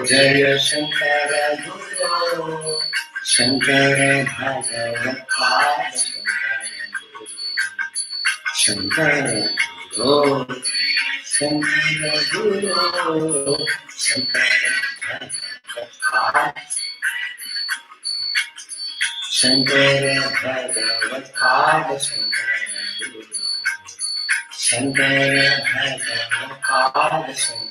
Jaya Shankara Guru Shankara Bhagavapada Shankara Guru Shankara Guru Shankara Bhagavapada Shankara Bhagavapada Shankara Bhagavapada Shankara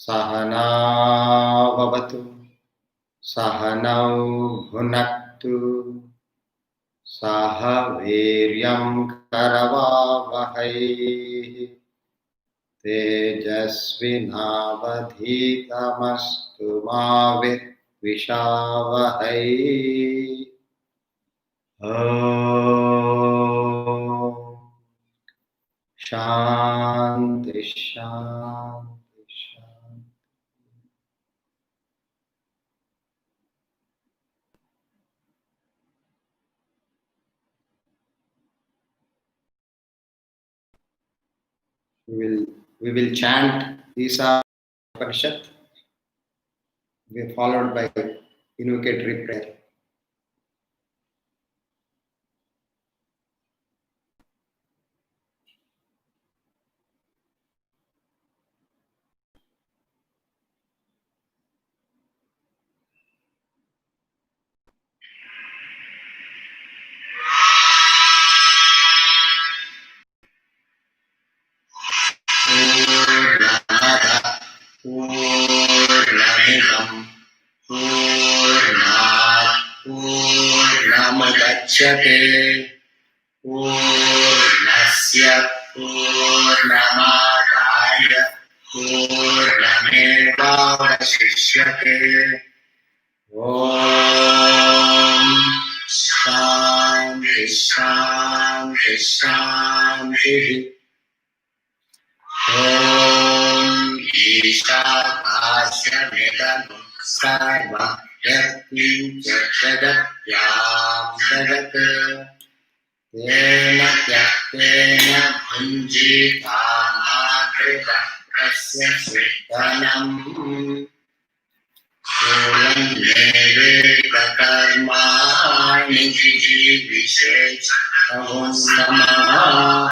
Sahana Vavatu Sahanau Bhunaktu Saha Viryam Karavavahai Tejasvinavadhitamastu ma Vishavahai. Om Shanti Shanti Shanti. We will chant Ishavasya Upanishad. We are followed by invocatory prayer. Purnamidam Purnat Purnamudachyate Purnasya Purnamadaya Purnamevavasishyate. Om Shanti Shanti Shanti. Om Ishavasya Sarva Yati Jagatyam Jagat Tena Tyaktena Bhunjita Nagrita Asya Siddhanam Solam Neveda Karmani Jijivishech Avostama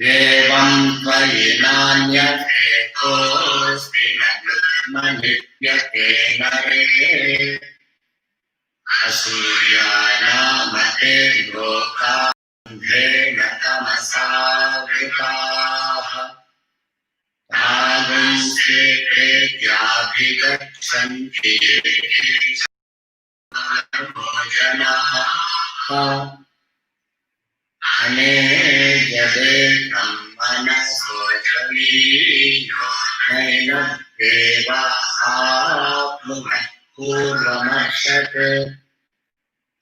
Evam नान्यथेकोऽस्ति न युग्मलिप्यते नरे असूर्यानामते लोकान्धेन तमसावृताः तागुंस्ते प्रेत्याभिगच्छन्ति भोजनाः अनेजदेकं मनसोऽशरीरो नैनं देवा आप्नुमः पूर्वमर्षत्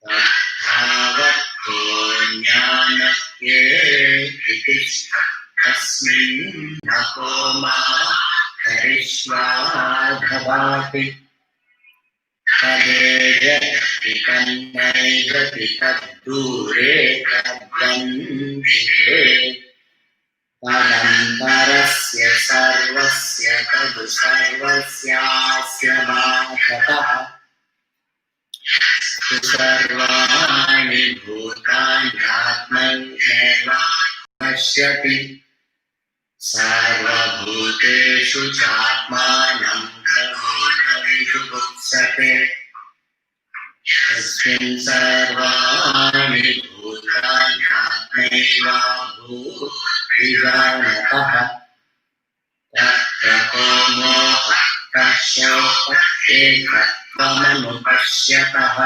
तद्धावत्तो ज्ञानत्येति तस्मिन् नको मा करिष्वाधवाति तदेजति तन्नैजति तद्दूरे तद्वन्दिके तदन्तरस्य सर्वस्य तदु सर्वस्यास्य बाधतः सर्वाणि भूतान्यात्मन्येव पश्यति सर्वभूतेषु चात्मानं प्रभूतविजुगुप्सते यस्मिन् सर्वाणि भूतान्यात्मैवाभूतिजानतः तत्र को मोहः कः शोकः एकत्वमनुपश्यतः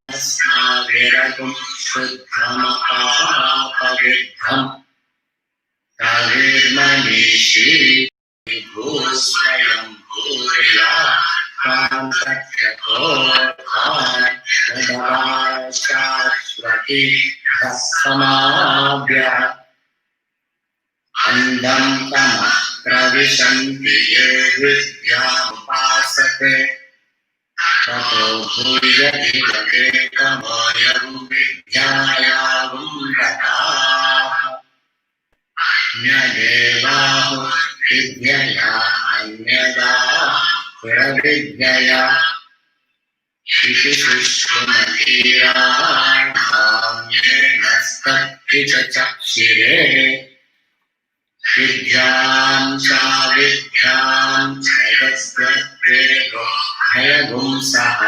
सपर्यदाचुक्रमकायमप्रयस्माविरगुं शुद्धमपापविद्धम् तविर्मनीषी भूस्वयं भूया कान्तक्षकोऽर्थान् शाश्वती समाभ्यः अन्धं तमः प्रविशन्ति ये विद्यामुपासते ततो भूय इवते तमोऽयं विद्यायां रताः अन्यदेवाहुः विद्यया अन्यदा पुरविद्यया इति शुश्रुमतीराणां येन स्तत्विचक्षिरे विद्यां च यस्वेदो भयगुंसः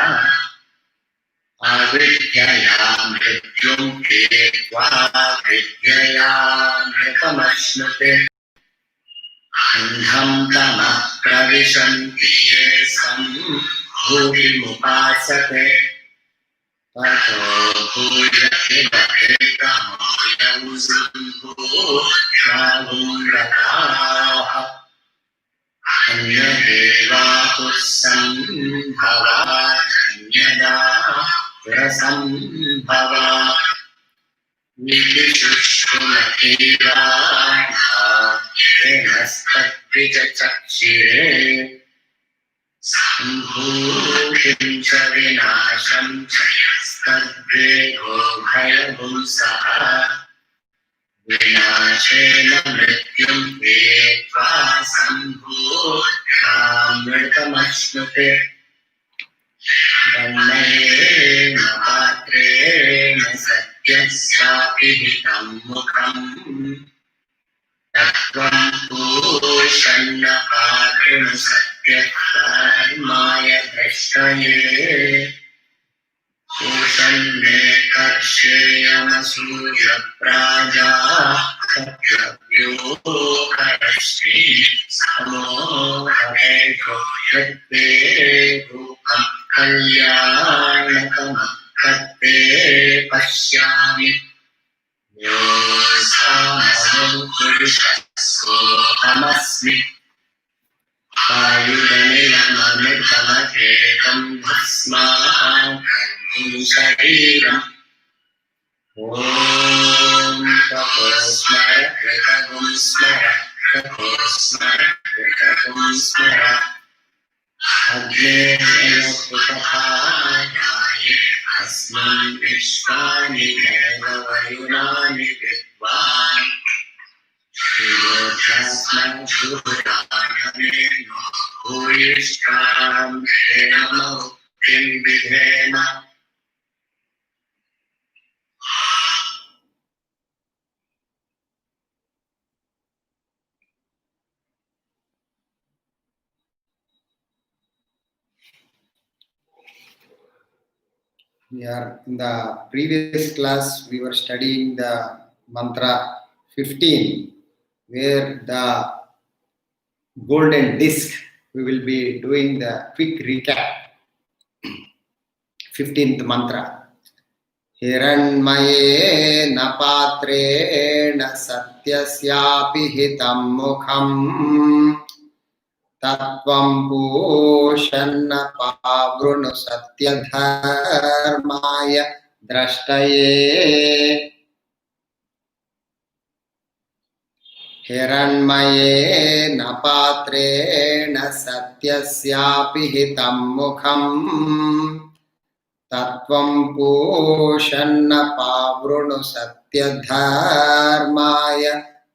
अविद्यया मृत्युं हेत्वा विद्यया मृतमश्नुते अन्धं तमः प्रविशन्ति ये सम्भूतिमुपासते ततो भूयेवैकमोऽयं सम्भूष्यागुम्रताः अन्यदेवाहुः सम्भवात् अन्यदा पुरसम्भवात् इति शुश्रुमतीराणां येनस्तद्विचक्षिरे सम्भूतिं च विनाशं च तद्वेगो भयगुंसः विनाशेन मृत्युं हेत्वा सम्भूतामृतमश्नुते ब्रह्मैव पात्रेण सत्यस्यापिहितं मुखम् तत्त्वं पूषन्नपातृं सत्यधर्माय द्रष्टये पूषन्ने कर्षेयमसूर्यप्राजातव्योकरश्मी समोहरेषु यत्ते रूपं कल्याणकमं तत्ते पश्यामि योऽसामहं पुरुषः सोऽहमस्मि आयुधनिलममृतमहेकं भस्माहं शरीरम् ॐ तपो स्मर कृतगुं स्मर तपो स्मर कृतगुं स्मर अग्नेयपुतहायाय अस्मिन् विश्वानि देववयुनानि विद्वान् श्रीयोध्यास्मद्गुरुरायणेन भूयिष्ठां क्षेममुक्तिं विधेम We are in the previous class, we were studying the mantra 15, where the golden disc, we will be doing the quick recap. 15th mantra. हिरण्मयेन पात्रेण सत्यस्यापि हितं मुखम् तत्त्वं पूषन्न पावृणु सत्यधर्माय द्रष्टये हिरण्मयेन पात्रेण सत्यस्यापि हितं मुखम् तत्त्वं पूषन्न पावृणु सत्यधर्माय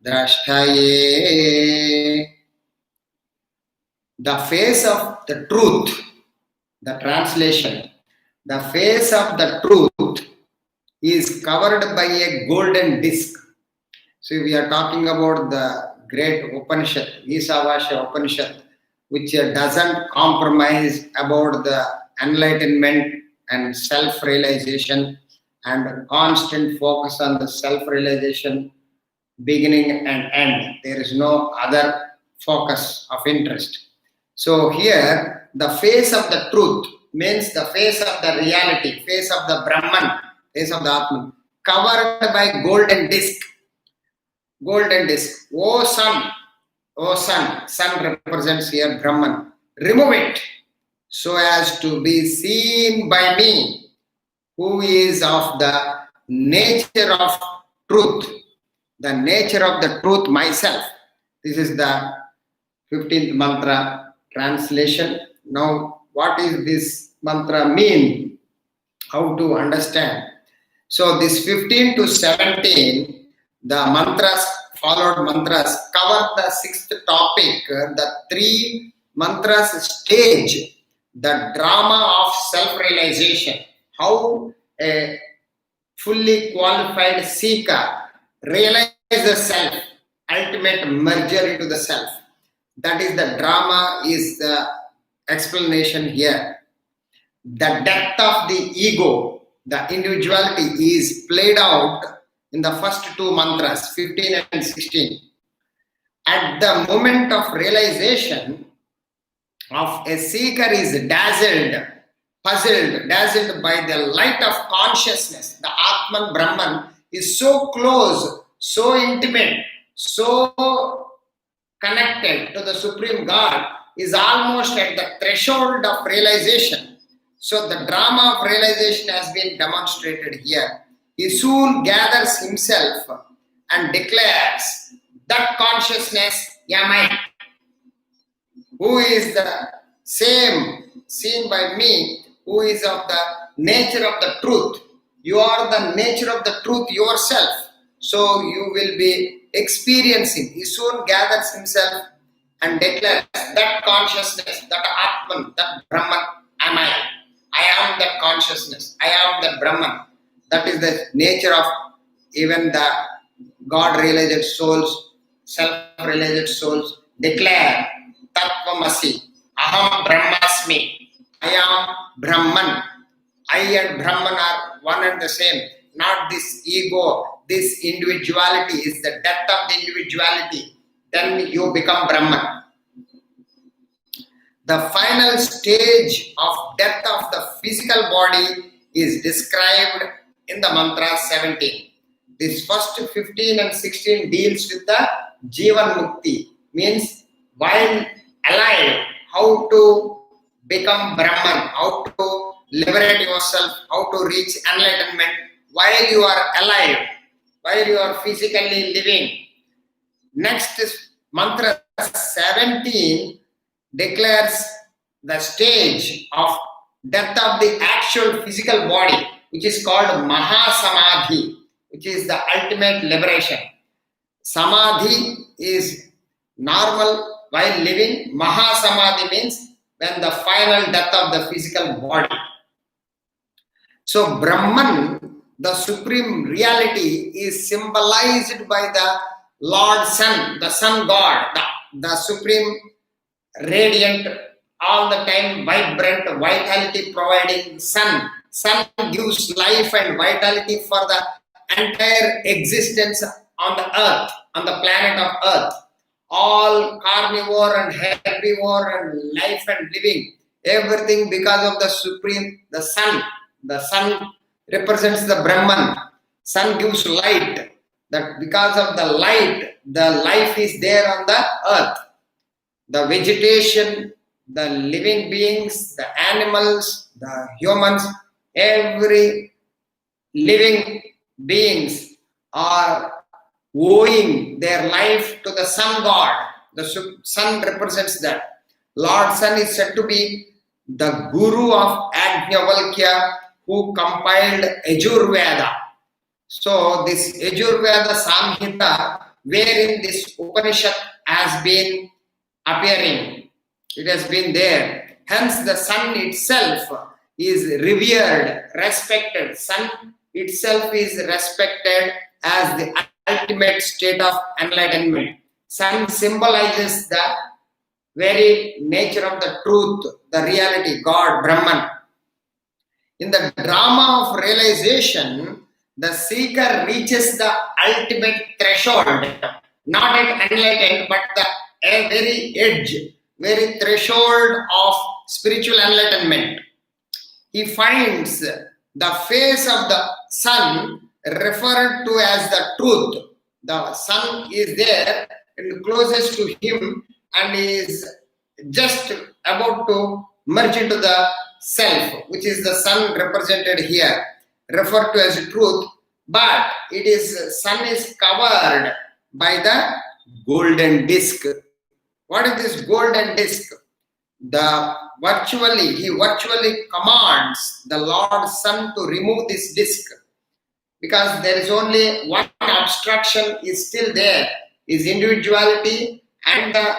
द्रष्टये. The face of the truth, the translation, the face of the truth is covered by a golden disc. So we are talking about the great Upanishad, Ishavasya Upanishad, which doesn't compromise about the enlightenment and self-realization and constant focus on the self-realization, beginning and end. There is no other focus of interest. So here, the face of the truth means the face of the reality, face of the Brahman, face of the Atman, covered by golden disc. Golden disc. O sun, sun represents here Brahman. Remove it so as to be seen by me, who is of the nature of truth, the nature of the truth myself. This is the 15th mantra translation. Now, what is this mantra mean? How to understand? So, this 15 to 17, the mantras, followed mantras, cover the sixth topic, the three mantras stage the drama of self-realization, how a fully qualified seeker realizes the self, ultimate merger into the self. That is the drama, is the explanation here. The depth of the ego, the individuality is played out in the first two mantras, 15 and 16. At the moment of realization, of a seeker is dazzled, puzzled, dazzled by the light of consciousness. The Atman Brahman is so close, so intimate, so connected to the Supreme God, is almost at the threshold of realization. So the drama of realization has been demonstrated here. He soon gathers himself and declares that consciousness am I, who is the same seen by me, who is of the nature of the truth. You are the nature of the truth yourself. So you will be experiencing. He soon gathers himself and declares that consciousness, that Atman, that Brahman, am I. I am that consciousness. I am that Brahman. That is the nature of even the God-realized souls, self-realized souls declare Tattvamasi, Aham Brahmasmi, I am Brahman. I and Brahman are one and the same. Not this ego, this individuality is the depth of the individuality. Then you become Brahman. The final stage of death of the physical body is described in the mantra 17. This first 15 and 16 deals with the Jivan Mukti, means while alive, how to become Brahman, how to liberate yourself, how to reach enlightenment while you are alive, while you are physically living. Next is mantra 17 declares the stage of death of the actual physical body, which is called Maha Samadhi, which is the ultimate liberation. Samadhi is normal while living. Maha Samadhi means when the final death of the physical body. So Brahman, the supreme reality, is symbolized by the Lord Sun, the Sun God, the supreme radiant, all the time vibrant, vitality providing sun sun gives life and vitality for the entire existence on the earth, on the planet of earth. All carnivore and herbivore and life and living, everything because of the supreme, the sun. The sun represents the Brahman. Sun gives light. That because of the light, the life is there on the earth. The vegetation, the living beings, the animals, the humans, every living beings are owing their life to the sun god. The sun represents that. Lord Sun is said to be the guru of Ajnavalkya, who compiled Yajurveda. So this Yajurveda Samhita, wherein this Upanishad has been appearing, it has been there. Hence the sun itself is revered, respected. Sun itself is respected as the ultimate state of enlightenment. Sun symbolizes the very nature of the truth, the reality, God, Brahman. In the drama of realization, the seeker reaches the ultimate threshold, not at enlightened, but the very edge, very threshold of spiritual enlightenment. He finds the face of the sun referred to as the truth. The sun is there and closest to him and is just about to merge into the self, which is the sun represented here, referred to as truth, but it is sun is covered by the golden disc. What is this golden disc? He virtually commands the Lord Sun to remove this disc, because there is only one obstruction is still there, is individuality and the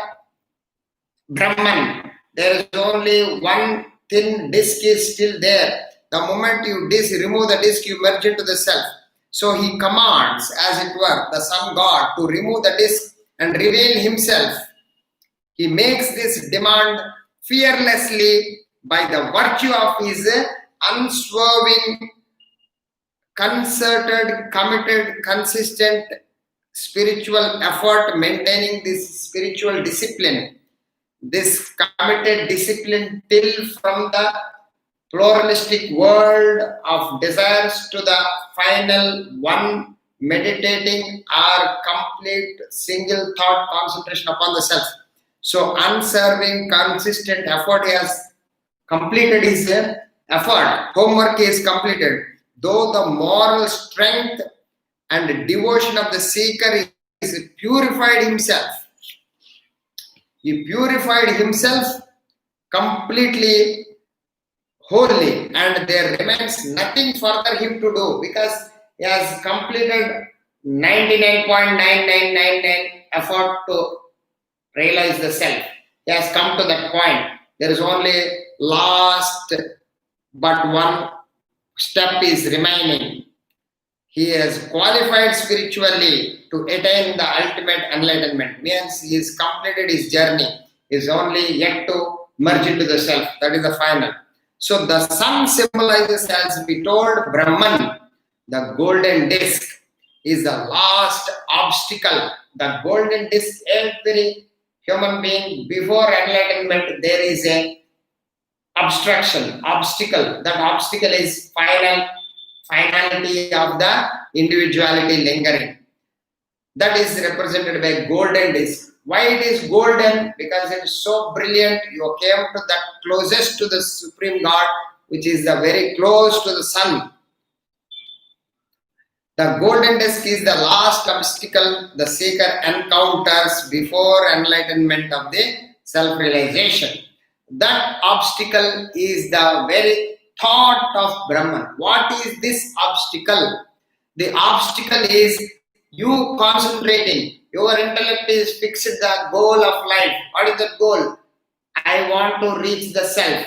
Brahman. There is only one thin disc is still there. The moment you remove the disc, you merge into the self. So he commands, as it were, the sun god to remove the disc and reveal himself. He makes this demand fearlessly by the virtue of his unswerving, concerted, committed, consistent spiritual effort, maintaining this spiritual discipline, this committed discipline till from the pluralistic world of desires to the final one, meditating or complete single thought concentration upon the self. So unswerving, consistent effort, he has completed his effort, homework is completed. Though the moral strength and devotion of the seeker is purified himself. He purified himself completely, wholly, and there remains nothing further him to do, because he has completed 99.9999 effort to realize the self. He has come to that point. There is only last but one step is remaining. He has qualified spiritually to attain the ultimate enlightenment. Means he has completed his journey. He is only yet to merge into the self. That is the final. So the sun symbolizes, as we told, Brahman. The golden disc is the last obstacle. The golden disc, every human being, before enlightenment, there is a obstruction, obstacle. That obstacle is finality of the individuality lingering. That is represented by golden disc. Why it is golden? Because it is so brilliant. You came to that closest to the Supreme God, which is the very close to the sun. The golden disc is the last obstacle the seeker encounters before enlightenment of the self-realization. That obstacle is the very thought of Brahman. What is this obstacle? The obstacle is you concentrating. Your intellect is fixed the goal of life. What is that goal? I want to reach the self.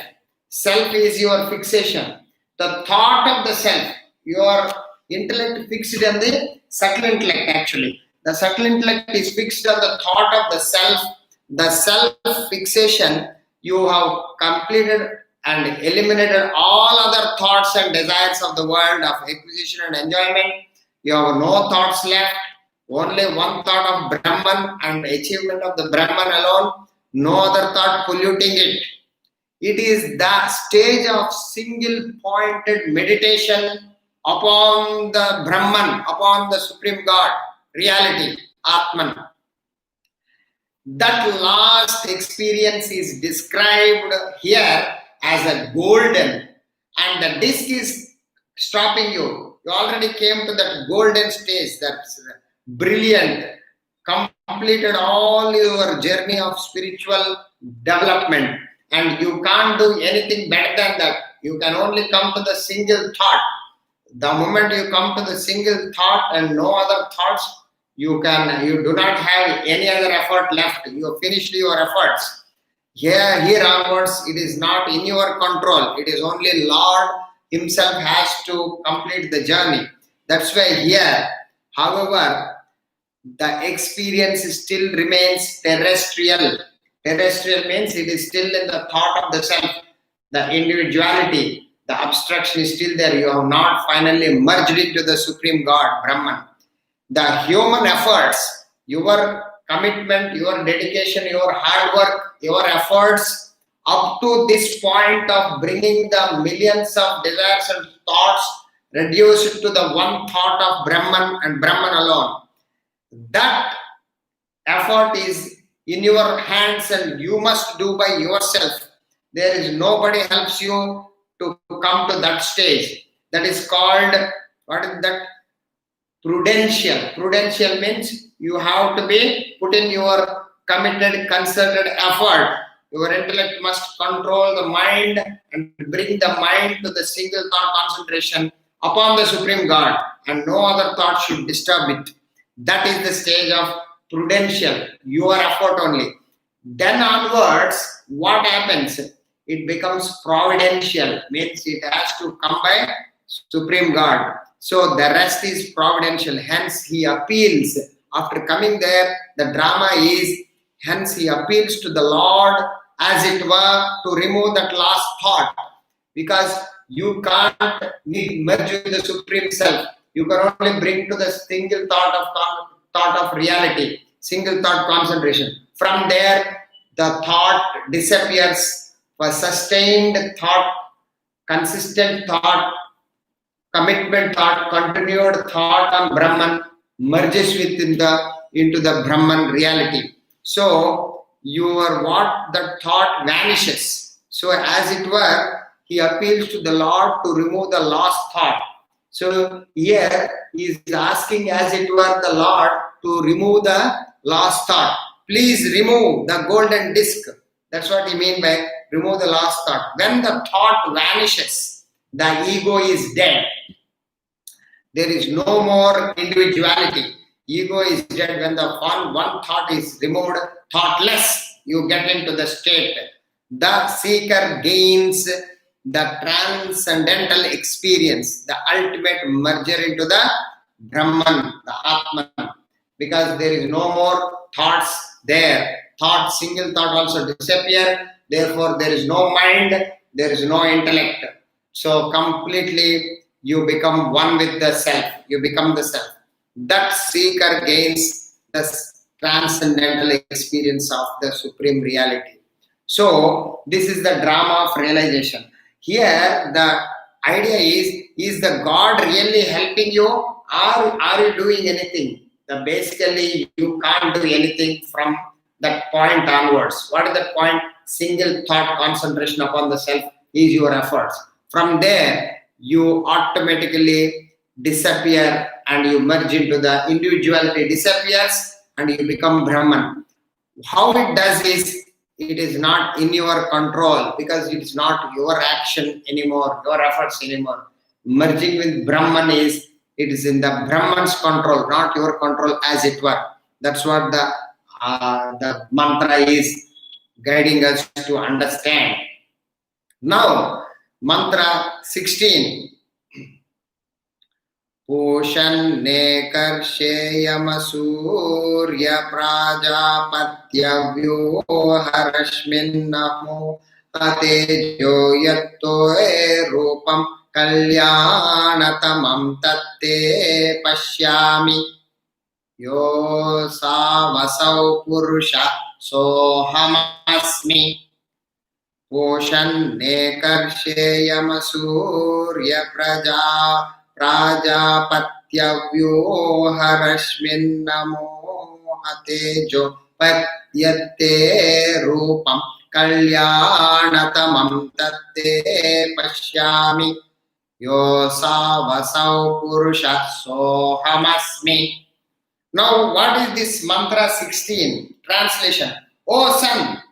Self is your fixation. The thought of the self. Your intellect fixed on the subtle intellect actually. The subtle intellect is fixed on the thought of the self. The self fixation, you have completed and eliminated all other thoughts and desires of the world of acquisition and enjoyment. You have no thoughts left, only one thought of Brahman and achievement of the Brahman alone, no other thought polluting it. It is the stage of single pointed meditation upon the Brahman, upon the Supreme God, reality, Atman. That last experience is described here as a golden, and the disc is stopping you. You already came to that golden stage, that's brilliant, completed all your journey of spiritual development, and you can't do anything better than that. You can only come to the single thought. The moment you come to the single thought and no other thoughts, you do not have any other effort left. You have finished your efforts. Here onwards, it is not in your control. It is only Lord Himself has to complete the journey. That's why here, however, the experience still remains terrestrial. Terrestrial means it is still in the thought of the self, the individuality, the abstraction is still there. You have not finally merged into the Supreme God, Brahman. The human efforts, your commitment, your dedication, your hard work, your efforts up to this point of bringing the millions of desires and thoughts reduced to the one thought of Brahman and Brahman alone. That effort is in your hands and you must do by yourself. There is nobody helps you to come to that stage. That is called, what is that? Prudential. Prudential means you have to be put in your committed, concerted effort. Your intellect must control the mind and bring the mind to the single thought concentration upon the Supreme God, and no other thought should disturb it. That is the stage of prudential, your effort only. Then onwards, what happens? It becomes providential, means it has to come by Supreme God. So the rest is providential. Hence he appeals. After coming there, the drama is, hence he appeals to the Lord, as it were, to remove that last thought. Because you can't merge with the Supreme Self. You can only bring to the single thought of reality, single thought concentration. From there, the thought disappears. For sustained thought, consistent thought, commitment thought, continued thought on Brahman merges into the Brahman reality. So the thought vanishes. So as it were, he appeals to the Lord to remove the lost thought. So here he is asking, as it were, the Lord to remove the lost thought. Please remove the golden disc. That's what he means by remove the lost thought. When the thought vanishes, the ego is dead. There is no more individuality. Ego is dead. When the one thought is removed, thoughtless, you get into the state. The seeker gains the transcendental experience, the ultimate merger into the Brahman, the Atman. Because there is no more thoughts there. Single thought also disappear. Therefore, there is no mind, there is no intellect. So completely you become one with the self. You become the self. That seeker gains the transcendental experience of the Supreme Reality. So this is the drama of realization. Here the idea is the God really helping you, or are you doing anything? Basically you can't do anything from that point onwards. What is that point? Single thought concentration upon the self is your efforts. From there you automatically disappear and you merge into the individuality disappears and you become Brahman. How it does is, it is not in your control, because it is not your action anymore, your efforts anymore. Merging with Brahman it is in the Brahman's control, not your control, as it were. That's what the mantra is guiding us to understand. Now, mantra 16. Poshanne karsheyamasurya prajapatya vyoharashmin namo तेजो यत्तो रूपं कल्याणतमं तत्ते पश्यामि योऽसावसौ पुरुषः सोऽहमस्मि पोषन्नेकर्षेयमसूर्यप्रजा प्राजापत्यव्यूहरश्मिन्नमो तेजो पद्यत्ते रूपं कल्याणतमं तत्ते पश्यामि योऽसावसौ पुरुषः सोऽहमस्मि. Now, what is this mantra 16? Translation. O son,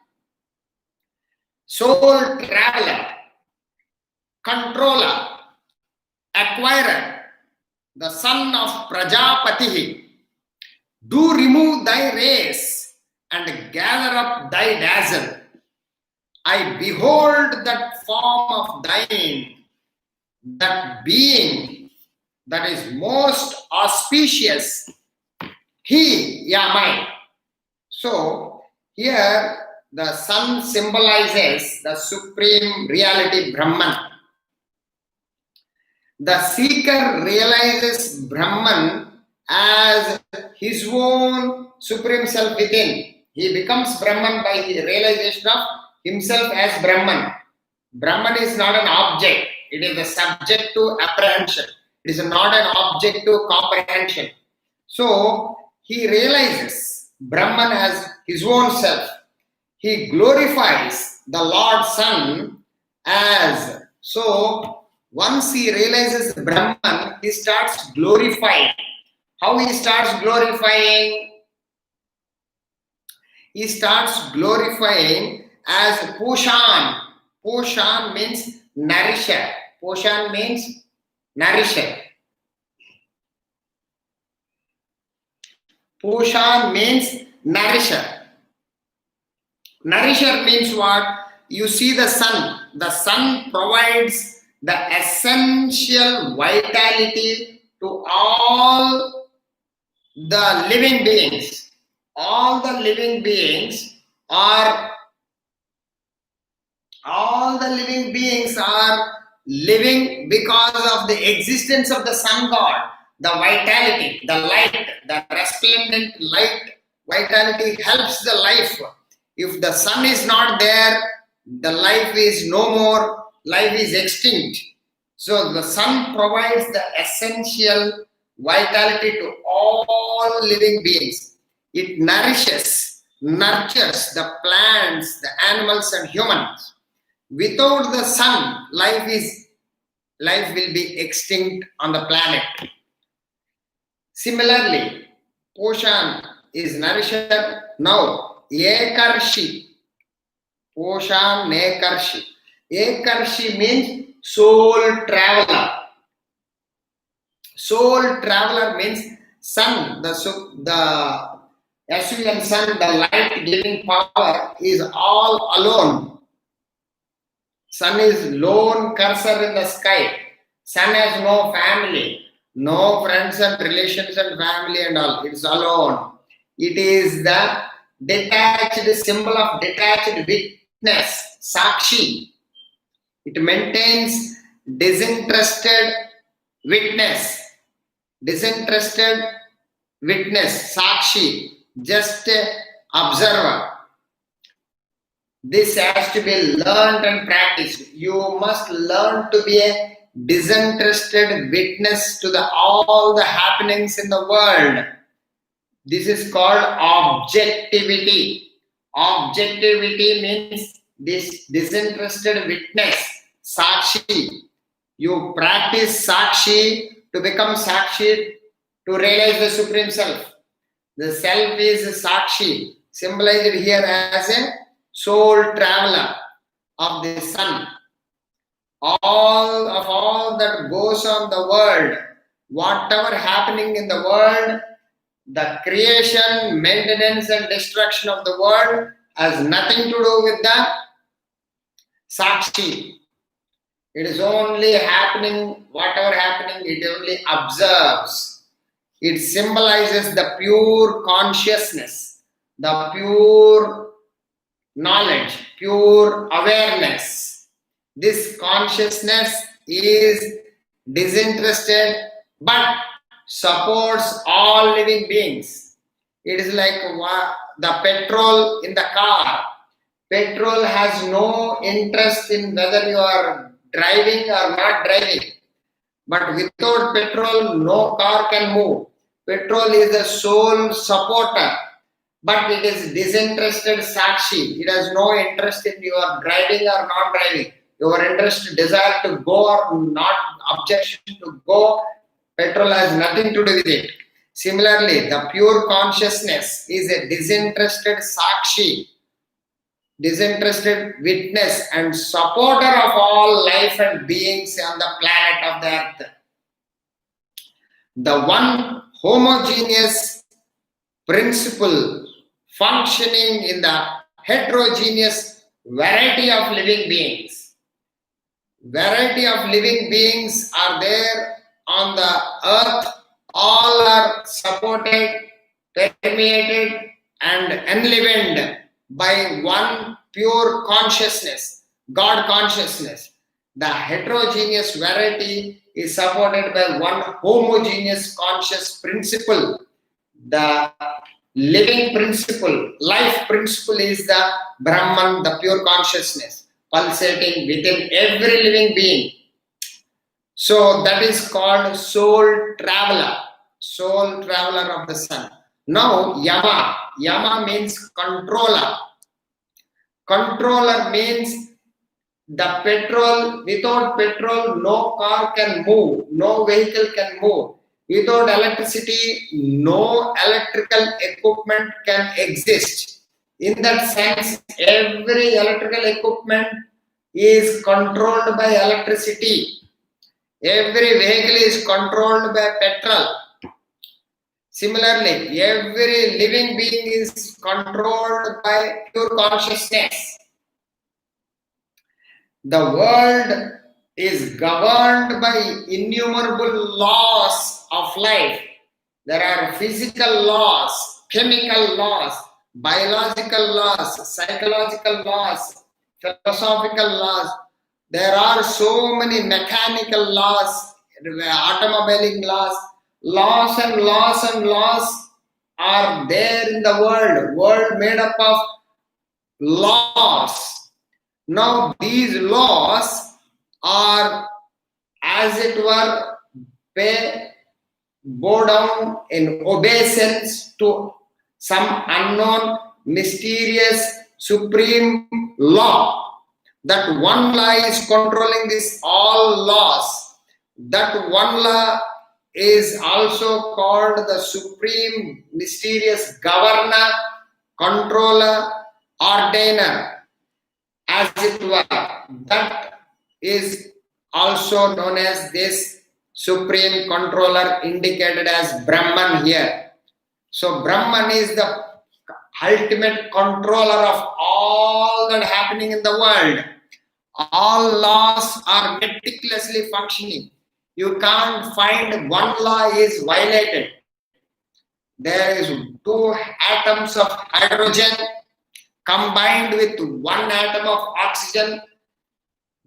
soul traveler, controller, acquirer, the son of Prajapati, do remove thy race and gather up thy dazzle. I behold that form of thine, that being that is most auspicious. He, mine. So, here the sun symbolizes the supreme reality Brahman. The seeker realizes Brahman as his own supreme self within. He becomes Brahman by the realization of himself as Brahman. Brahman is not an object, it is a subject to apprehension. It is not an object to comprehension. So, he realizes Brahman as his own self. He glorifies the Lord Sun as, so once he realizes Brahman, he starts glorifying. How he starts glorifying? He starts glorifying as Poshan. Poshan means nourisher. Poshan means nourisher. Poshan means nourisher. Nourisher means what? You see the sun. The sun provides the essential vitality to all the living beings. All the living beings are living because of the existence of the sun god. The vitality, the light, the resplendent light, vitality helps the life. If the sun is not there, the life is no more, life is extinct. So the sun provides the essential vitality to all living beings. It nurtures the plants, the animals and humans. Without the sun, life will be extinct on the planet. Similarly, Poshan is nourisher. Now, Ekarshi. Poshan Ekarshi. Ekarshi means soul traveler. Soul traveler means sun, the sun, the light giving power is all alone. Sun is lone cursor in the sky. Sun has no family, no friends and relations and family and all. It's alone. It is the detached symbol of detached witness, Sakshi. It maintains disinterested witness, Sakshi, just observer. This has to be learned and practiced. You must learn to be a disinterested witness to all the happenings in the world. This is called objectivity. Objectivity means this disinterested witness, Sakshi. You practice Sakshi to become Sakshi to realize the Supreme Self. The Self is Sakshi, symbolized here as a soul traveler of the sun. All that goes on the world, whatever happening in the world, the creation, maintenance and destruction of the world has nothing to do with the Sakshi. It is only happening, whatever happening, it only observes. It symbolizes the pure consciousness, the pure knowledge, pure awareness. This consciousness is disinterested but supports all living beings. It is like the petrol in the car. Petrol has no interest in whether you are driving or not driving. But without petrol, no car can move. Petrol is the sole supporter, but it is disinterested sakshi. It has no interest in your driving or not driving. Your interest, desire to go or not, objection to go, petrol has nothing to do with it. Similarly, the pure consciousness is a disinterested sakshi, disinterested witness and supporter of all life and beings on the planet of the earth. The one homogeneous principle functioning in the heterogeneous variety of living beings. Variety of living beings are there on the earth. All are supported, permeated and enlivened by one pure consciousness, God consciousness. The heterogeneous variety is supported by one homogeneous conscious principle. The living principle, life principle is the Brahman, the pure consciousness, pulsating within every living being. So that is called soul traveler of the sun. Now Yama means controller. Controller means the petrol, without petrol no car can move, no vehicle can move. Without electricity, no electrical equipment can exist. In that sense, every electrical equipment is controlled by electricity. Every vehicle is controlled by petrol. Similarly, every living being is controlled by pure consciousness. The world is governed by innumerable laws of life. There are physical laws, chemical laws, biological laws, psychological laws, philosophical laws. There are so many mechanical laws, automobiling laws. Laws and laws and laws are there in the world made up of laws. Now these laws are, as it were, bow down in obeisance to some unknown, mysterious, supreme law. That one law is controlling this all laws. That one law is also called the supreme, mysterious governor, controller, ordainer, as it were. That is also known as this supreme controller, indicated as Brahman here. So Brahman is the ultimate controller of all that happening in the world. All laws are meticulously functioning. You can't find one law is violated. There is 2 atoms of hydrogen combined with 1 atom of oxygen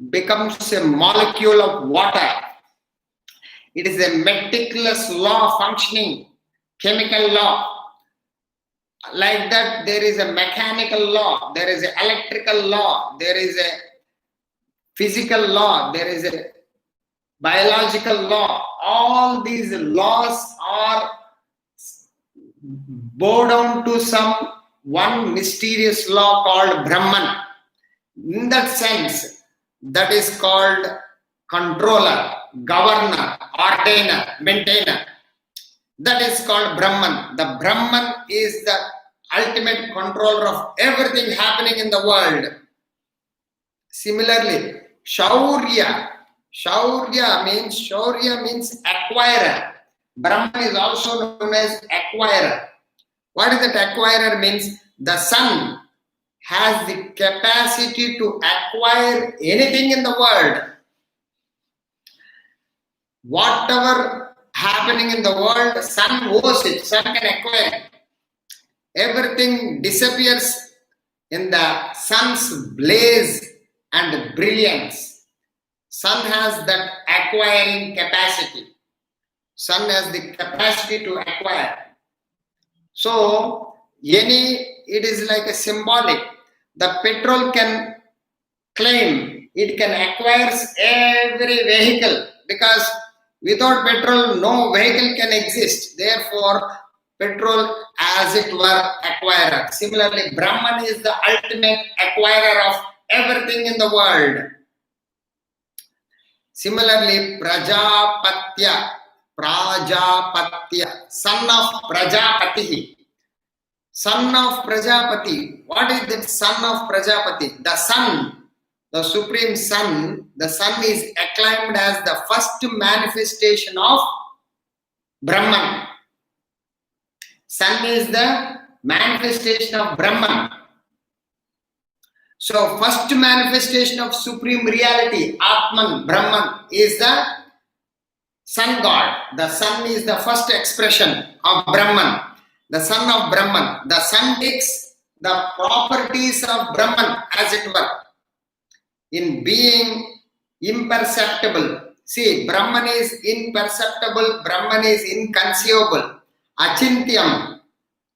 becomes a molecule of water. It is a meticulous law functioning, chemical law. Like that, there is a mechanical law, there is an electrical law, there is a physical law, there is a biological law. All these laws are bow down to some one mysterious law called Brahman. In that sense, that is called controller, governor, ordainer, maintainer. That is called Brahman. The Brahman is the ultimate controller of everything happening in the world. Similarly, Shaurya means acquirer. Brahman is also known as acquirer. What is that acquirer means? The sun has the capacity to acquire anything in the world. Whatever happening in the world, sun owes it, sun can acquire it. Everything disappears in the sun's blaze and brilliance. Sun has that acquiring capacity. Sun has the capacity to acquire. So, it is like a symbolic. The petrol can claim, it can acquire every vehicle, because without petrol, no vehicle can exist. Therefore, petrol, as it were, acquirer. Similarly, Brahman is the ultimate acquirer of everything in the world. Similarly, Prajapatya, son of Prajapati. Son of Prajapati. What is that son of Prajapati? The sun, the supreme sun, the sun is acclaimed as the first manifestation of Brahman. Sun is the manifestation of Brahman. So, first manifestation of supreme reality, Atman, Brahman, is the sun god. The sun is the first expression of Brahman. The son of Brahman. The sun takes the properties of Brahman, as it were, in being imperceptible. See, Brahman is imperceptible, Brahman is inconceivable, achintyam,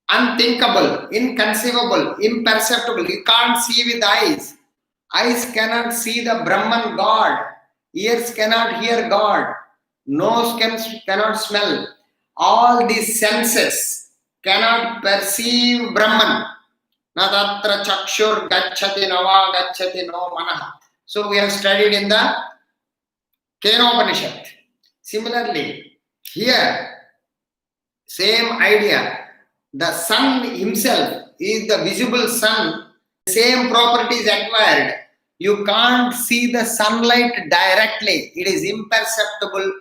unthinkable, inconceivable, imperceptible. You can't see with eyes. Eyes cannot see the Brahman God. Ears cannot hear God. Nose cannot smell. All these senses cannot perceive Brahman. Nadatra chakshur gacchati nava gacchati no manah. So we have studied in the Upanishad. Similarly, here, same idea. The sun himself is the visible sun. Same properties acquired. You can't see the sunlight directly. It is imperceptible.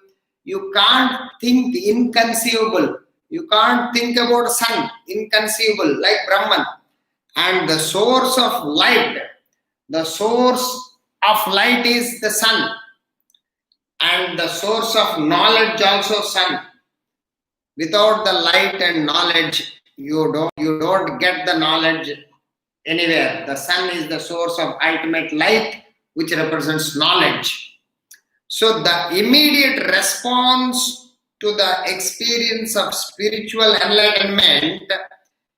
You can't think, inconceivable. You can't think about sun, inconceivable, like Brahman. And the source of light is the sun. And the source of knowledge also sun. Without the light and knowledge, you don't get the knowledge anywhere. The sun is the source of ultimate light, which represents knowledge. So the immediate response to the experience of spiritual enlightenment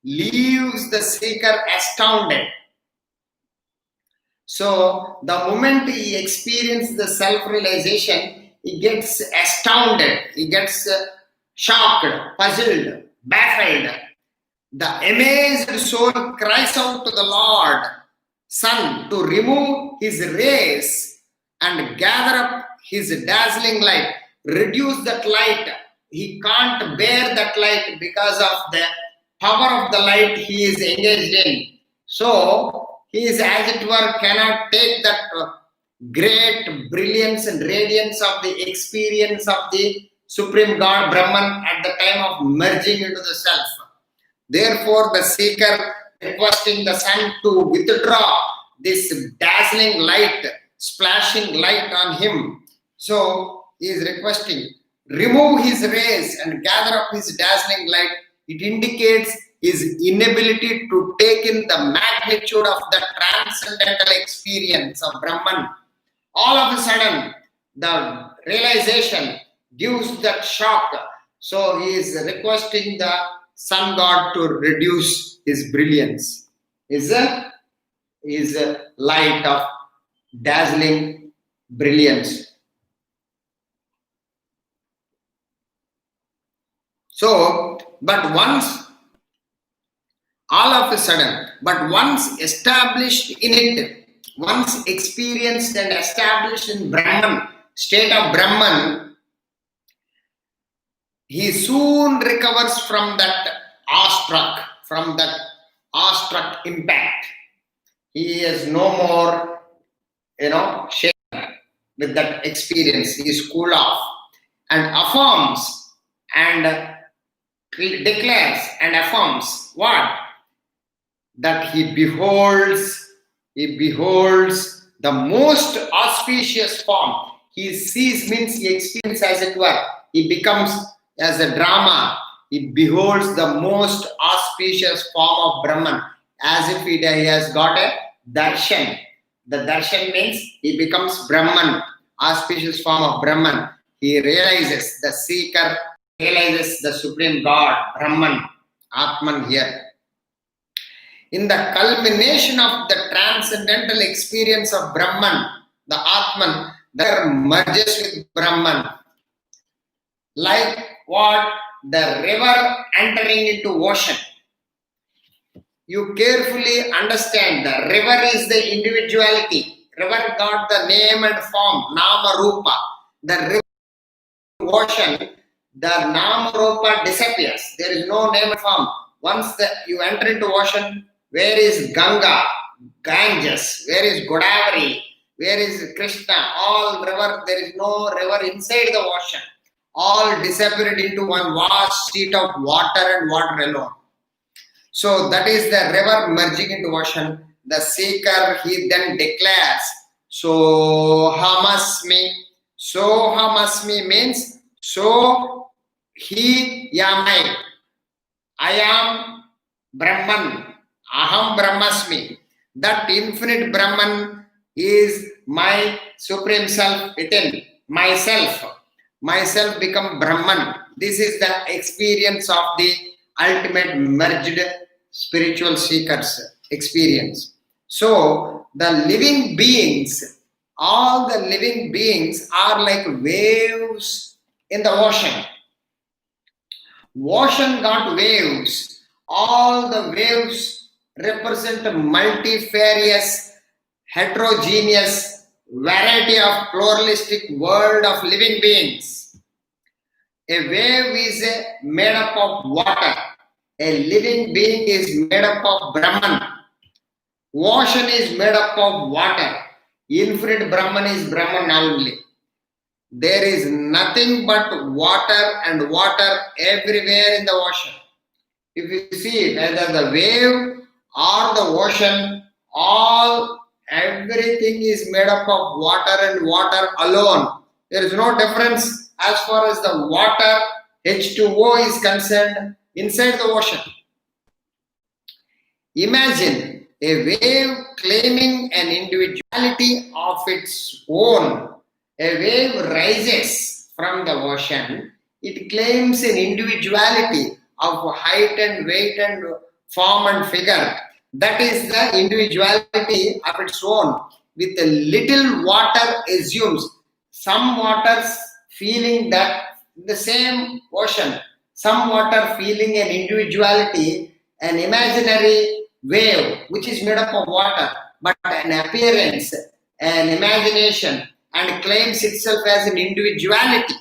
leaves the seeker astounded. So the moment he experiences the self-realization, he gets astounded, he gets shocked, puzzled, baffled. The amazed soul cries out to the Lord, Sun, to remove his rays and gather up his dazzling light. Reduce that light. He can't bear that light because of the power of the light he is engaged in. So, he is, as it were, cannot take that great brilliance and radiance of the experience of the Supreme God Brahman at the time of merging into the self. Therefore, the seeker requesting the sun to withdraw this dazzling light, splashing light on him. So, he is requesting, remove his rays and gather up his dazzling light. It indicates his inability to take in the magnitude of the transcendental experience of Brahman. All of a sudden, the realization gives that shock. So, he is requesting the sun god to reduce his brilliance. Is a light of dazzling brilliance. So, but once established in it, once experienced and established in Brahman, state of Brahman, he soon recovers from that awestruck impact. He is no more, shaken with that experience. He is cooled off and affirms and declares and affirms what? That he beholds the most auspicious form. He sees means he experiences, as it were. He becomes as a drama. He beholds the most auspicious form of Brahman. as if he has got a darshan. The darshan means he becomes Brahman, auspicious form of Brahman. He realizes, the seeker realizes the Supreme God, Brahman, Atman here. In the culmination of the transcendental experience of Brahman, the Atman, there merges with Brahman. Like what? The river entering into ocean. You carefully understand the river is the individuality. River got the name and form, Nama Rupa. The river ocean, the Nama Rupa disappears. There is no name and form. Once you enter into ocean, where is Ganga, Ganges, where is Godavari, where is Krishna, all river, there is no river inside the ocean. All disappeared into one vast sheet of water and water alone. So that is the river merging into ocean. The seeker, he then declares, Sohamasmi. Sohamasmi means, so he yamai. I am Brahman. Aham Brahmasmi. That infinite Brahman is my supreme self within myself. Myself become Brahman. This is the experience of the ultimate merged spiritual seekers experience. So the living beings, all the living beings are like waves in the ocean. Ocean got waves. All the waves represent a multifarious, heterogeneous variety of pluralistic world of living beings. A wave is made up of water. A living being is made up of Brahman. Ocean is made up of water. Infinite Brahman is Brahman only. There is nothing but water and water everywhere in the ocean. If you see whether the wave or the ocean, everything is made up of water and water alone. There is no difference as far as the water H2O is concerned inside the ocean. Imagine a wave claiming an individuality of its own. A wave rises from the ocean. It claims an individuality of height and weight and form and figure. That is the individuality of its own. With a little water assumes some waters feeling that the same ocean, some water feeling an individuality, an imaginary wave which is made up of water, but an appearance, an imagination, and claims itself as an individuality.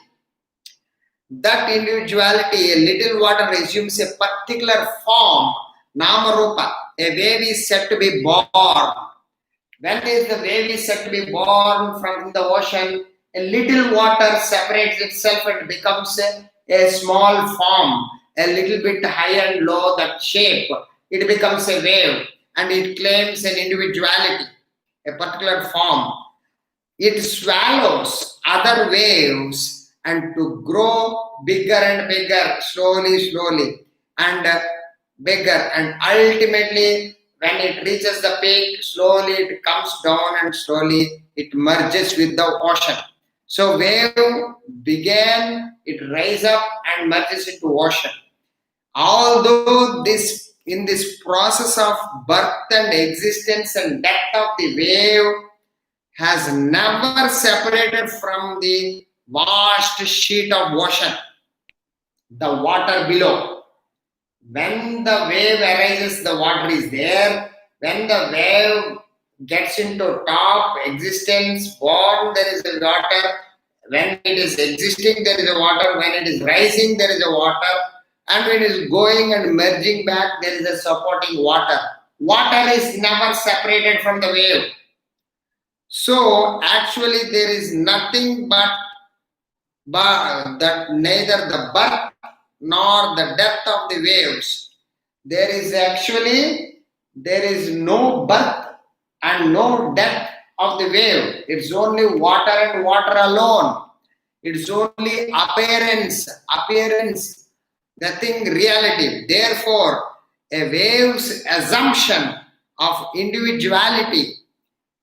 That individuality, a little water assumes a particular form, Nama Rupa. A wave is said to be born. When is the wave is said to be born from the ocean? A little water separates itself and becomes a small form, a little bit high and low, that shape. It becomes a wave and it claims an individuality, a particular form. It swallows other waves and to grow bigger and bigger, slowly, and bigger. And ultimately, when it reaches the peak, slowly it comes down and slowly it merges with the ocean. So wave began, it rise up and merges into ocean. Although in this process of birth and existence and death of the wave has never separated from the vast sheet of ocean, the water below. When the wave arises, the water is there. When the wave gets into top existence, born, there is a water. When it is existing, there is a water. When it is rising, there is a water. And when it is going and merging back, there is a supporting water. Water is never separated from the wave. So actually there is nothing but that neither the birth nor the death of the waves. There is no birth and no death of the wave. It's only water and water alone. It's only appearance, nothing reality. Therefore, A wave's assumption of individuality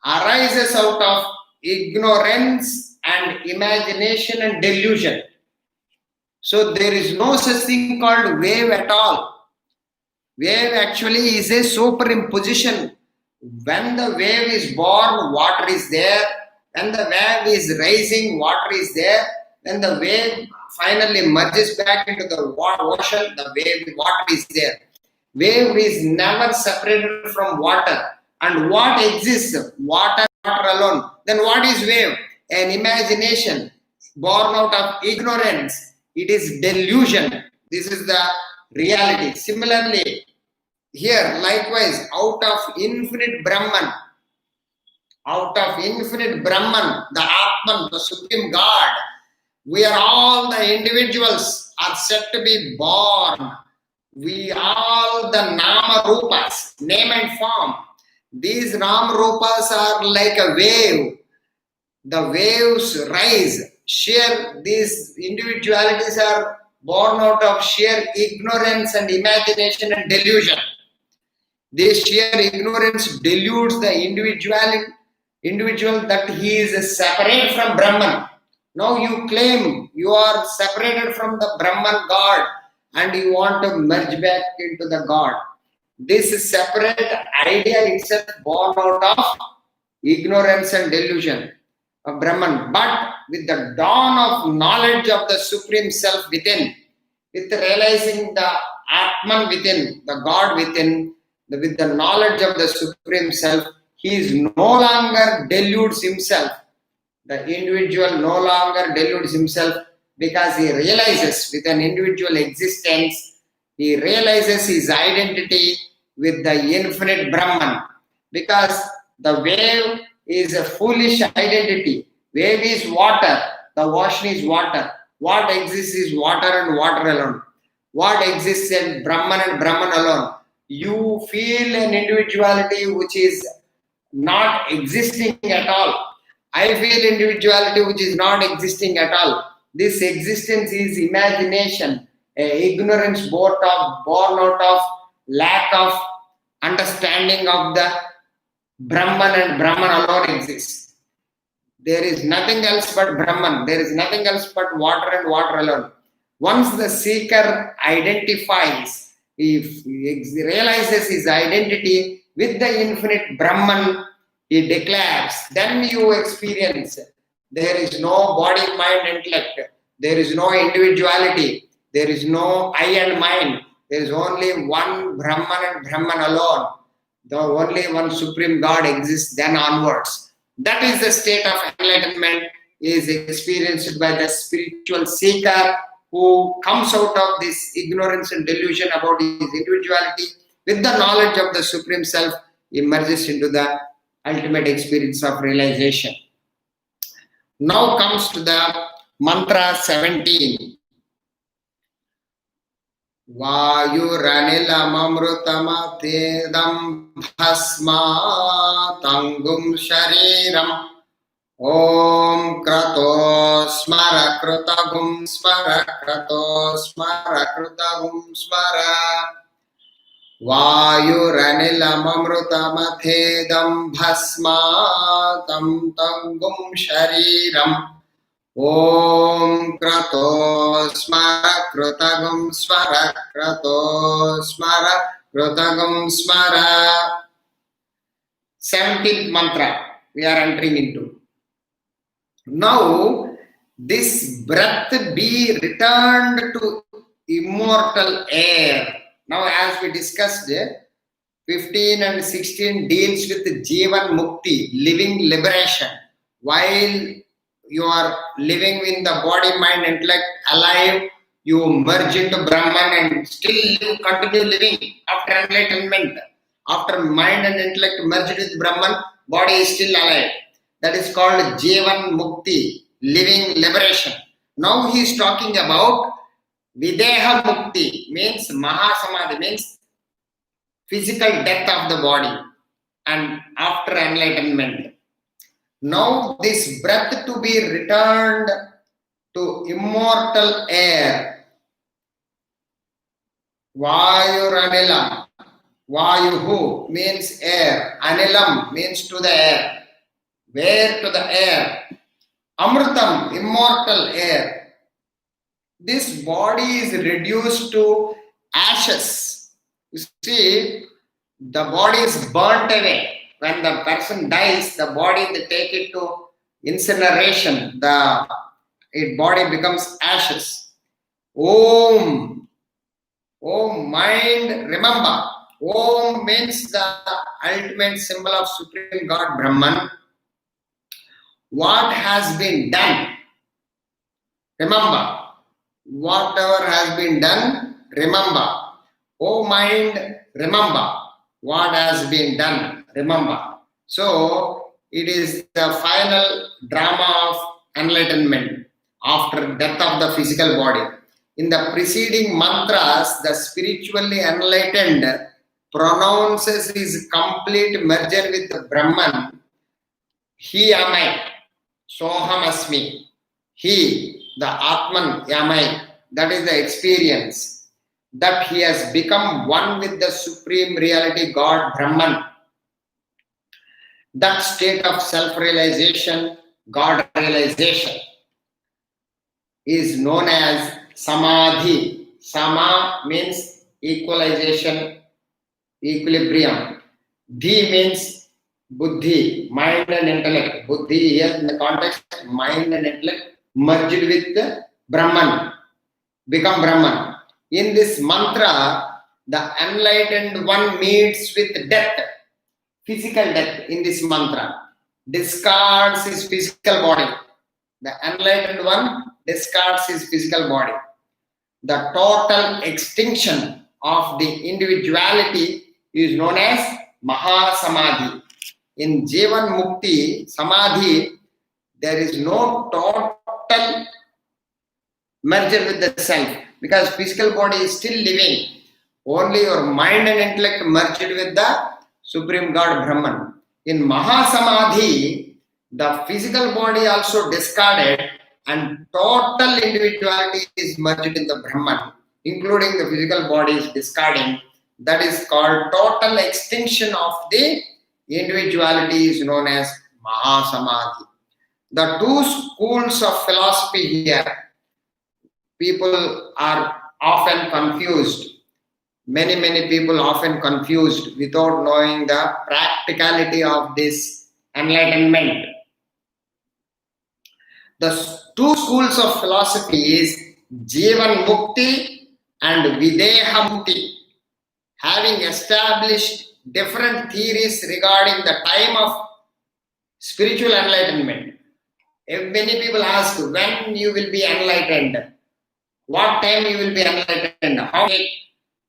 arises out of ignorance and imagination and delusion. So there is no such thing called wave at all. Wave actually is a superimposition. When the wave is born, water is there. When the wave is rising, water is there. When the wave finally merges back into the ocean, the water is there. Wave is never separated from water. And what exists? Water alone. Then what is wave? An imagination born out of ignorance. It is delusion. This is the reality. Similarly, here likewise, out of infinite Brahman, the Atman, the Supreme God, we are all the individuals are said to be born. We all the Nama Rupas, name and form. These Nama Rupas are like a wave. The waves rise. Sheer, these individualities are born out of sheer ignorance and imagination and delusion. This sheer ignorance deludes the individual that he is separate from Brahman. Now you claim you are separated from the Brahman God and you want to merge back into the God. This separate idea itself born out of ignorance and delusion of Brahman. But with the dawn of knowledge of the Supreme Self within, with realizing the Atman within, the God within, with the knowledge of the Supreme Self, he is no longer deludes himself. The individual no longer deludes himself because he realizes with an individual existence, he realizes his identity with the infinite Brahman. Because the wave is a foolish identity. Wave is water, the ocean is water. What exists is water and water alone. What exists in Brahman and Brahman alone. You feel an individuality which is not existing at all. I feel individuality which is not existing at all. This existence is imagination, ignorance born out of lack of understanding of the Brahman, and Brahman alone exists. There is nothing else but Brahman. There is nothing else but water and water alone. Once the seeker identifies, if he realizes his identity with the infinite Brahman, he declares, then you experience there is no body, mind, intellect. There is no individuality. There is no I and mind. There is only one Brahman and Brahman alone. The only one Supreme God exists then onwards. That is the state of enlightenment is experienced by the spiritual seeker who comes out of this ignorance and delusion about his individuality with the knowledge of the Supreme Self, emerges into the ultimate experience of realization. Now comes to the mantra 17. Vayuranilamamrutamate bhasma tangum shariram Om krato smara krutagum smara krato smara krutagum smara Vayuranilamamrutamate bhasma tangum shariram Om krato smara krutagum smara krato smara krutagum smara. 17th mantra we are entering into. Now this breath be returned to immortal air. Now as we discussed, 15 and 16 deals with Jivan Mukti, living liberation. While you are living in the body, mind, intellect, alive, you merge into Brahman and still you continue living after enlightenment. After mind and intellect merged with Brahman, body is still alive. That is called Jivan Mukti, living liberation. Now he is talking about Videha Mukti, means Maha Samadhi, means physical death of the body and after enlightenment. Now this breath to be returned to immortal air. Vayuranila. Vayuhu means air. Anilam means to the air. Where to the air? Amrutam, immortal air. This body is reduced to ashes. You see, the body is burnt away. When the person dies, the body, they take it to incineration. The body becomes ashes. Om. Om, mind, remember. Om means the ultimate symbol of Supreme God Brahman. What has been done? Remember. Whatever has been done, remember. O mind, remember. What has been done, remember. So, it is the final drama of enlightenment after death of the physical body. In the preceding mantras, the spiritually enlightened pronounces his complete merger with the Brahman. He am I, Soham Asmi. He, the Atman, am I. That is the experience. That he has become one with the Supreme Reality God Brahman. That state of self-realization, God realization, is known as Samadhi. Sama means equalization, equilibrium. Dhi means Buddhi, mind and intellect. Buddhi here in the context, mind and intellect merged with the Brahman, become Brahman. In this mantra, the enlightened one meets with death, physical death in this mantra, discards his physical body. The enlightened one discards his physical body. The total extinction of the individuality is known as Maha Samadhi. In Jivan Mukti, Samadhi, there is no total merger with the self because physical body is still living. Only your mind and intellect merged with the Supreme God Brahman. In Maha Samadhi, the physical body also discarded and total individuality is merged in the Brahman, including the physical body is discarding. That is called total extinction of the individuality is known as Maha Samadhi. The two schools of philosophy here, people are often confused. Many people often confused without knowing the practicality of this enlightenment. The two schools of philosophy is Jivan Mukti and Videha Mukti. Having established different theories regarding the time of spiritual enlightenment. Many people ask when you will be enlightened, what time you will be enlightened, how,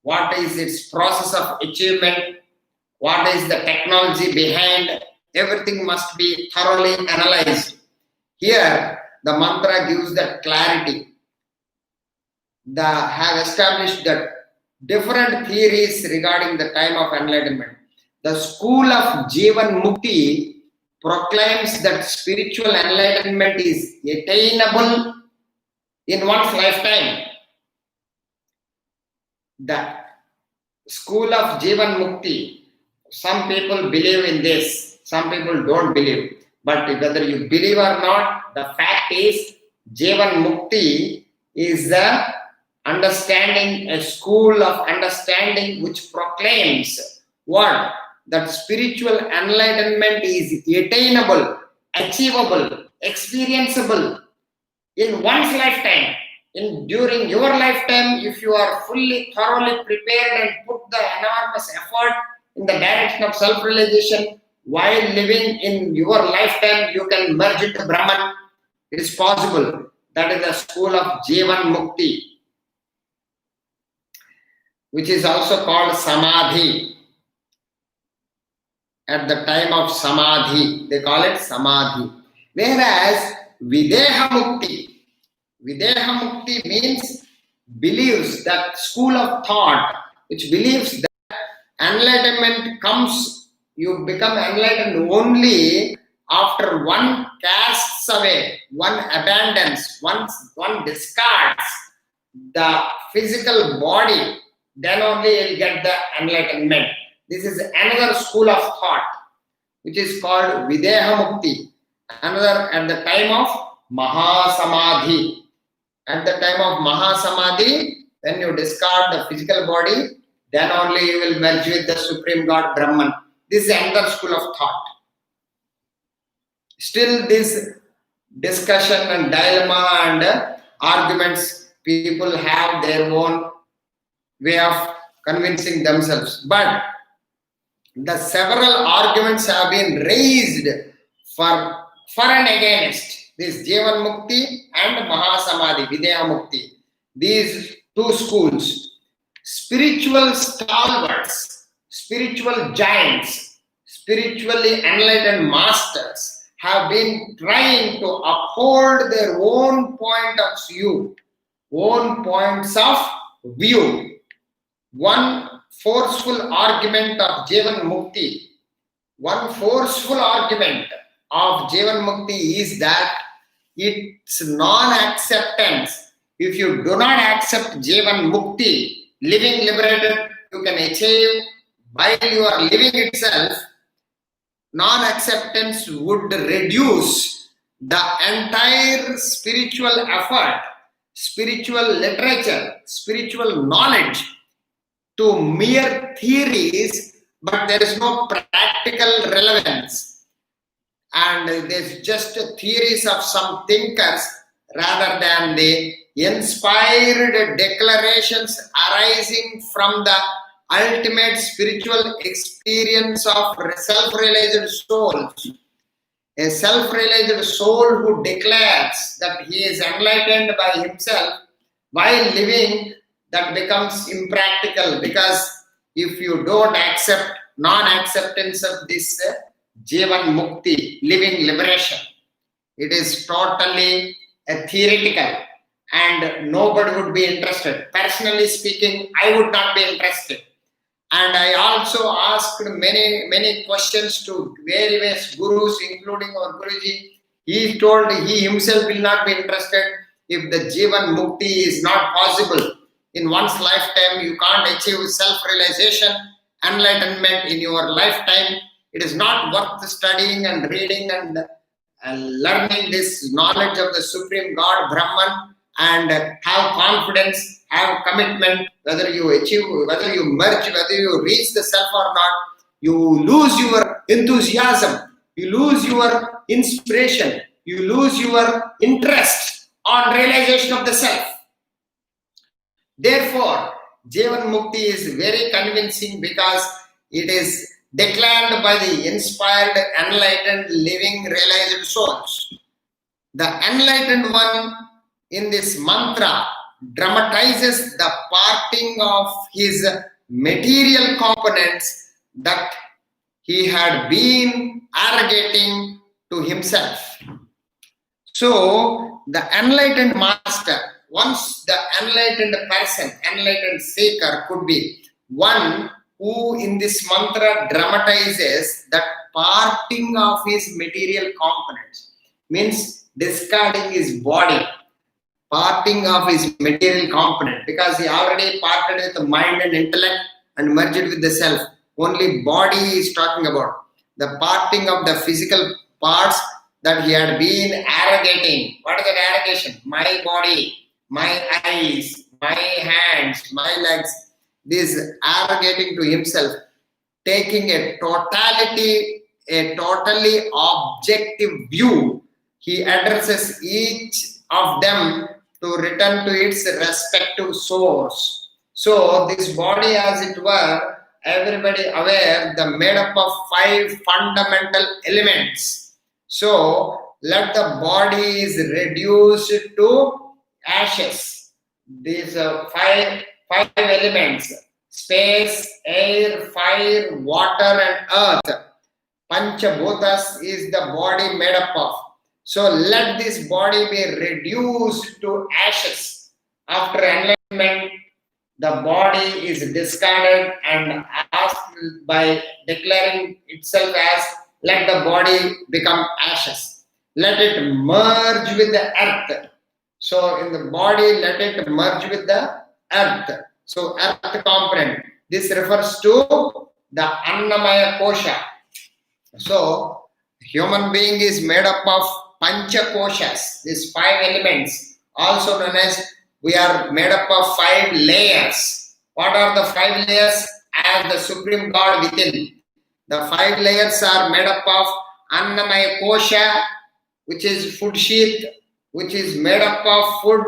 what is its process of achievement, what is the technology behind, everything must be thoroughly analyzed. Here, the mantra gives that clarity. They have established that different theories regarding the time of enlightenment. The school of Jivan Mukti proclaims that spiritual enlightenment is attainable in one's lifetime. The school of Jivan Mukti, some people believe in this, some people don't believe. But whether you believe or not, the fact is Jivan Mukti is the understanding, a school of understanding which proclaims what? That spiritual enlightenment is attainable, achievable, experienceable in one's lifetime. During your lifetime, if you are fully, thoroughly prepared and put the enormous effort in the direction of self-realization, while living in your lifetime, you can merge into Brahman. It is possible. That is the school of Jivan Mukti, which is also called Samadhi. At the time of Samadhi, they call it Samadhi. Whereas Videha Mukti means believes, that school of thought which believes that enlightenment comes, you become enlightened only after one casts away, one abandons, one discards the physical body, then only you'll get the enlightenment. This is another school of thought which is called Videha Mukti. Another at the time of Maha Samadhi. At the time of Maha Samadhi, when you discard the physical body, then only you will merge with the Supreme God Brahman. This is another school of thought. Still, this discussion and dilemma and arguments, people have their own way of convincing themselves. But the several arguments have been raised for and against this Jivan Mukti and Maha Samadhi, Videha Mukti. These two schools, spiritual stalwarts, spiritual giants, spiritually enlightened masters have been trying to uphold their own point of view, own points of view. One forceful argument of Jivan Mukti, one forceful argument of Jivan Mukti is that it's non-acceptance. If you do not accept Jivan Mukti, living liberated, you can achieve while you are living itself, non-acceptance would reduce the entire spiritual effort, spiritual literature, spiritual knowledge to mere theories, but there is no practical relevance. And there's just theories of some thinkers rather than the inspired declarations arising from the ultimate spiritual experience of self-realized souls. A self-realized soul who declares that he is enlightened by himself while living, that becomes impractical, because if you don't accept non-acceptance of this Jivan Mukti, living liberation, it is totally a theoretical and nobody would be interested. Personally speaking, I would not be interested. And I also asked many questions to various gurus, including our Guruji. He told he himself will not be interested if the Jivan Mukti is not possible. In one's lifetime, you can't achieve self-realization, enlightenment in your lifetime. It is not worth studying and reading and learning this knowledge of the Supreme God, Brahman, and have confidence, have commitment, whether you achieve, whether you merge, whether you reach the self or not. You lose your enthusiasm, you lose your inspiration, you lose your interest on realization of the self. Therefore, Jivan Mukti is very convincing because it is declared by the inspired, enlightened, living, realized souls. The enlightened one in this mantra dramatizes the parting of his material components that he had been arrogating to himself. So, the enlightened master, once the enlightened person, enlightened seeker could be one who in this mantra dramatizes the parting of his material components, means discarding his body, parting of his material component, because he already parted with the mind and intellect and merged with the self. Only body is talking about. The parting of the physical parts that he had been arrogating. What is that arrogation? My body, my eyes, my hands, my legs. This arrogating to himself, taking a totally objective view, he addresses each of them to return to its respective source. So this body, as it were, everybody aware, the made up of 5 fundamental elements. So let the body is reduced to ashes. These 5 elements: space, air, fire, water, and earth. Panchabhutas is the body made up of. So let this body be reduced to ashes. After enlightenment, the body is discarded and asked by declaring itself as, let the body become ashes. Let it merge with the earth. So in the body, let it merge with the earth. So earth component. This refers to the Annamaya Kosha. So, human being is made up of Pancha Koshas, these 5 elements, also known as we are made up of 5 layers. What are the 5 layers? As the Supreme God within. The 5 layers are made up of Annamaya Kosha, which is food sheath, which is made up of food,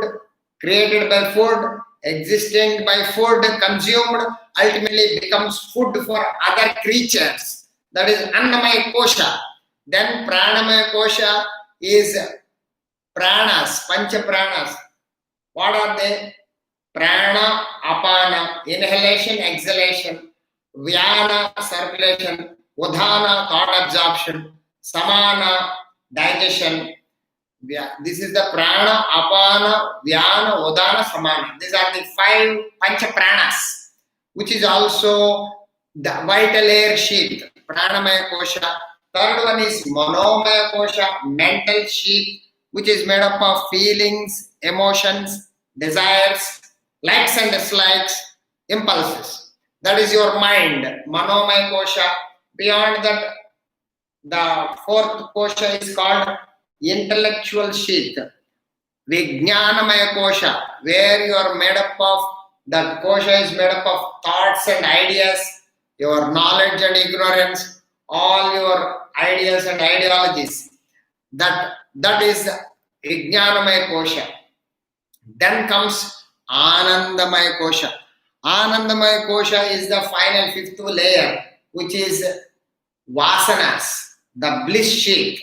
created by food, existing by food, consumed, ultimately becomes food for other creatures. That is Annamaya Kosha. Then Pranamaya Kosha is pranas, pancha pranas. What are they? Prana, apana, inhalation, exhalation, vyana, circulation, udhana, thought absorption, samana, digestion. This is the prana, apana, vyana, udana, samana. These are the 5 pancha pranas, which is also the vital air sheath, pranamaya kosha. Third one is manomaya kosha, mental sheath, which is made up of feelings, emotions, desires, likes and dislikes, impulses. That is your mind, manomaya kosha. Beyond that, the 4th kosha is called intellectual sheath, Vijnanamaya kosha, where you are made up of, that kosha is made up of thoughts and ideas, your knowledge and ignorance, all your ideas and ideologies. That is Vijnanamaya kosha. Then comes Anandamaya kosha. Anandamaya kosha is the final 5th layer, which is Vasanas, the bliss sheath.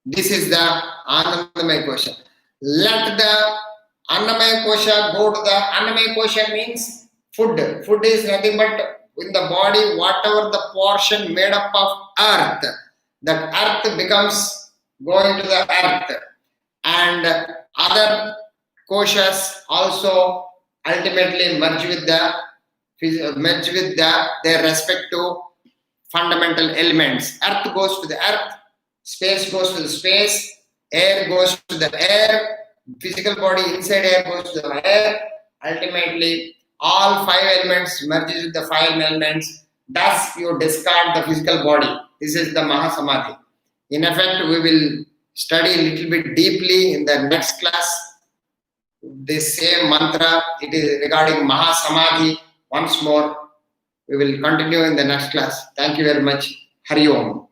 This is the Annamaya Kosha. Let the Annamaya Kosha go to the Annamaya Kosha means food. Food is nothing but in the body, whatever the portion made up of earth, that earth becomes going to the earth. And other koshas also ultimately merge with their respective fundamental elements. Earth goes to the earth, space goes to the space, air goes to the air, physical body inside air goes to the air. Ultimately, all 5 elements merges with the 5 elements. Thus, you discard the physical body. This is the Maha Samadhi. In effect, we will study a little bit deeply in the next class. This same mantra, it is regarding Maha Samadhi. Once more, we will continue in the next class. Thank you very much. Hari Om.